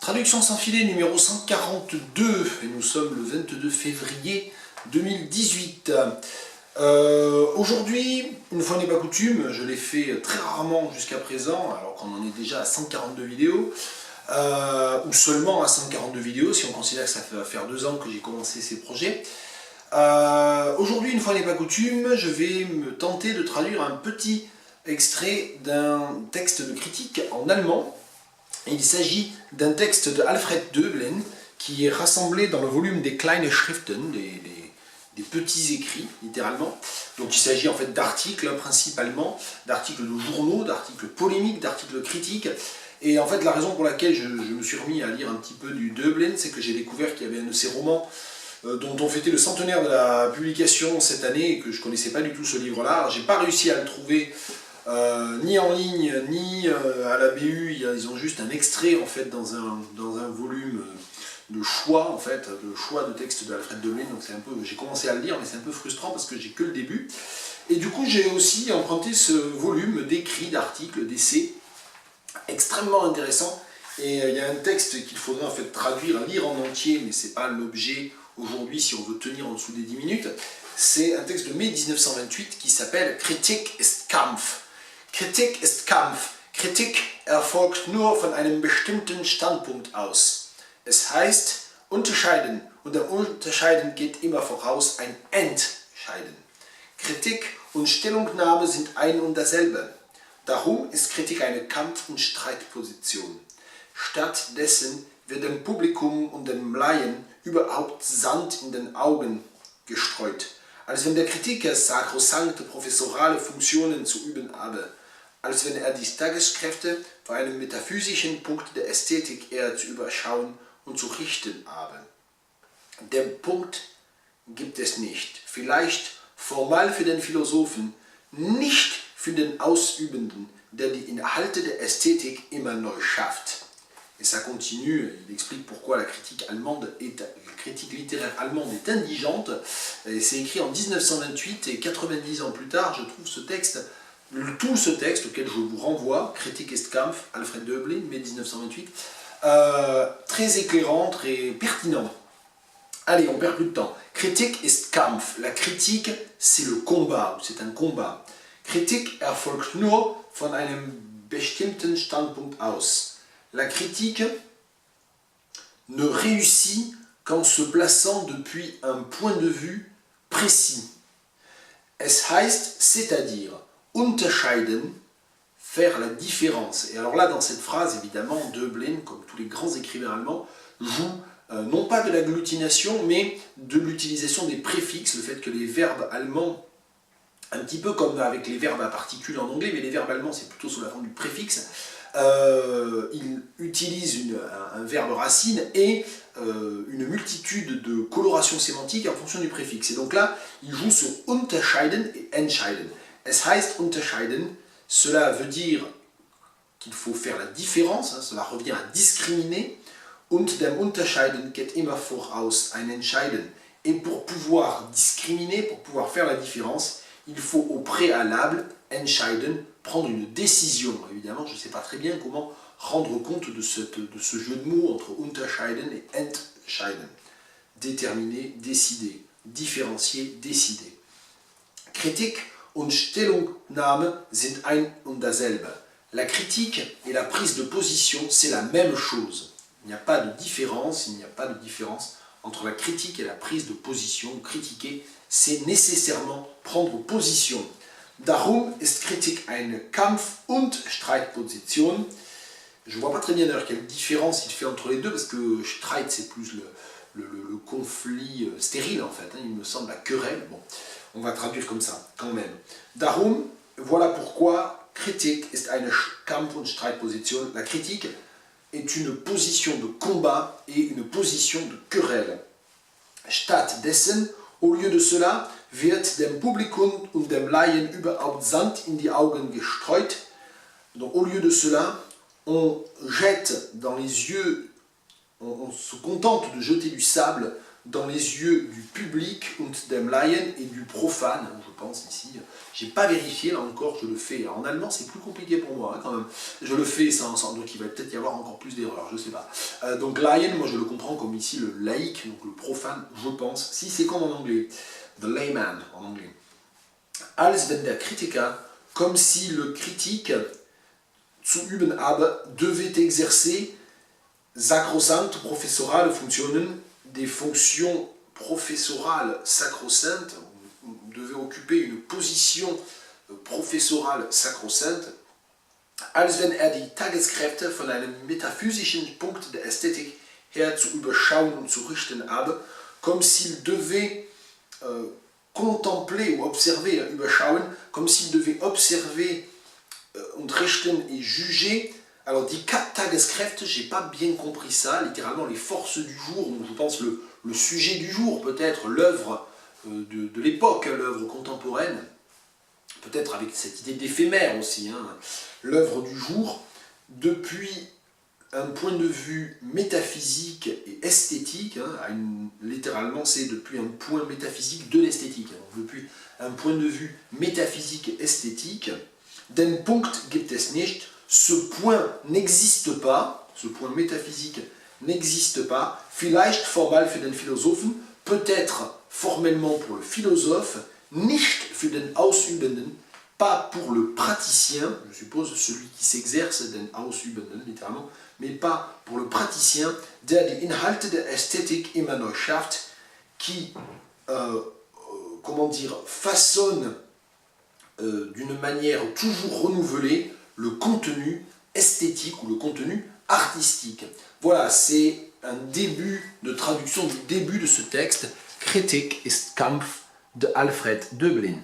Traduction sans filet numéro 142, et nous sommes le 22 février 2018. Aujourd'hui, une fois n'est pas coutume, je l'ai fait très rarement jusqu'à présent, alors qu'on en est déjà à 142 vidéos, ou seulement à 142 vidéos, si on considère que ça va faire 2 ans que j'ai commencé ces projets. Aujourd'hui, une fois n'est pas coutume, je vais me tenter de traduire un petit extrait d'un texte de critique en allemand. Il s'agit d'un texte de Alfred Döblin qui est rassemblé dans le volume des Kleine Schriften, des petits écrits, littéralement. Donc il s'agit en fait d'articles, principalement, d'articles de journaux, d'articles polémiques, d'articles critiques. Et en fait, la raison pour laquelle je me suis remis à lire un petit peu du Döblin, c'est que j'ai découvert qu'il y avait un de ses romans dont on fêtait le centenaire de la publication cette année, et que je ne connaissais pas du tout ce livre-là. J'ai pas réussi à le trouver ni en ligne, ni à la BU. Ils ont juste un extrait en fait dans un volume de choix, en fait, de choix de texte de Alfred Döblin. Donc c'est un peu, j'ai commencé à le lire, mais c'est un peu frustrant parce que j'ai que le début. Et du coup, j'ai aussi emprunté ce volume d'écrits, d'articles, d'essais, extrêmement intéressant. Et il y a un texte qu'il faudrait en fait traduire, lire en entier, mais c'est pas l'objet aujourd'hui si on veut tenir en dessous des 10 minutes. C'est un texte de mai 1928 qui s'appelle Kritik ist Kampf. Kritik ist Kampf. Kritik erfolgt nur von einem bestimmten Standpunkt aus. Es heißt unterscheiden und der Unterscheiden geht immer voraus ein Entscheiden. Kritik und Stellungnahme sind ein und dasselbe. Darum ist Kritik eine Kampf- und Streitposition. Stattdessen wird dem Publikum und dem Laien überhaupt Sand in den Augen gestreut, als wenn der Kritiker sakrosankte professorale Funktionen zu üben habe, als wenn die Tageskräfte vor einem metaphysischen Punkt der Ästhetik eher zu überschauen und zu richten habe. Den Punkt gibt es nicht, vielleicht formal für den Philosophen, nicht für den Ausübenden, der die Inhalte der Ästhetik immer neu schafft. Et ça continue, il explique pourquoi la critique littéraire allemande est indigente. C'est écrit en 1928 et 90 ans plus tard, je trouve ce texte, tout ce texte auquel je vous renvoie, Kritik ist Kampf, Alfred Döblin, mai 1928, très éclairant, très pertinent. Allez, on perd plus de temps. Kritik ist Kampf, la critique c'est le combat, c'est un combat. Kritik erfolgt nur von einem bestimmten Standpunkt aus. La critique ne réussit qu'en se plaçant depuis un point de vue précis. Es heißt, c'est-à-dire, unterscheiden, faire la différence. Et alors là, dans cette phrase, évidemment, Döblin, comme tous les grands écrivains allemands, joue non pas de l'agglutination, mais de l'utilisation des préfixes, le fait que les verbes allemands, un petit peu comme avec les verbes à particules en anglais, mais les verbes allemands, c'est plutôt sous la forme du préfixe, il utilise un verbe racine et une multitude de colorations sémantiques en fonction du préfixe. Et donc là, il joue sur unterscheiden et entscheiden. Es heißt unterscheiden, cela veut dire qu'il faut faire la différence, cela revient à discriminer. Und dem Unterscheiden geht immer voraus ein Entscheiden. Et pour pouvoir discriminer, pour pouvoir faire la différence, il faut au préalable, entscheiden, prendre une décision. Évidemment, je ne sais pas très bien comment rendre compte de ce jeu de mots entre unterscheiden et entscheiden. Déterminer, décider. Différencier, décider. Kritik und Stellungnahme sind ein und dasselbe. La critique et la prise de position, c'est la même chose. Il n'y a pas de différence, entre la critique et la prise de position. Critiquer, c'est nécessairement prendre position. Darum ist Kritik eine Kampf- und Streitposition. Je ne vois pas très bien d'ailleurs quelle différence il fait entre les deux, parce que Streit c'est plus le conflit stérile en fait, il me semble, la querelle. Bon, on va traduire comme ça quand même. Darum, voilà pourquoi Kritik ist eine Kampf- und Streitposition. La critique est une position de combat et une position de querelle. Stattdessen, au lieu de cela, wird dem Publikum und dem Laien überhaupt Sand in die Augen gestreut. Donc au lieu de cela, on jette dans les yeux, on se contente de jeter du sable dans les yeux du public und dem Laien et du profane, je pense ici. J'ai pas vérifié, là encore, je le fais. En allemand, c'est plus compliqué pour moi, hein, quand même. Je le fais sans donc il va peut-être y avoir encore plus d'erreurs, je sais pas. Donc Laien, moi je le comprends comme ici le laïc, donc le profane, je pense. Si c'est comme en anglais, the layman en anglais. Als wenn der Kritiker, comme si le critique zu üben habe, devait exercer sacrosancte professorale Funktionen, des fonctions professorales sacro-saintes, devait occuper une position professorale sacro-sainte, als wenn die Tageskräfte von einem metaphysischen Punkt der Ästhetik her zu überschauen und zu richten habe, comme s'il devait contempler ou observer, überschauen, comme s'il devait observer und richten et juger. Alors, die Tageskräfte, j'ai pas bien compris ça, littéralement les forces du jour, donc je pense le sujet du jour, peut-être l'œuvre de l'époque, l'œuvre contemporaine, peut-être avec cette idée d'éphémère aussi, hein, l'œuvre du jour, depuis un point de vue métaphysique et esthétique, hein, littéralement c'est depuis un point métaphysique de l'esthétique, hein, depuis un point de vue métaphysique et esthétique, den Punkt gibt es nicht, ce point n'existe pas, ce point métaphysique n'existe pas, vielleicht formal für den Philosophen, peut-être formellement pour le philosophe, nicht für den Ausübenden, pas pour le praticien, je suppose celui qui s'exerce, den Ausübenden littéralement, mais pas pour le praticien, der die Inhalte der Ästhetik immer neu schafft, qui, comment dire, façonne d'une manière toujours renouvelée le contenu esthétique ou le contenu artistique. Voilà, c'est un début de traduction du début de ce texte, Kritik ist Kampf de Alfred Döblin.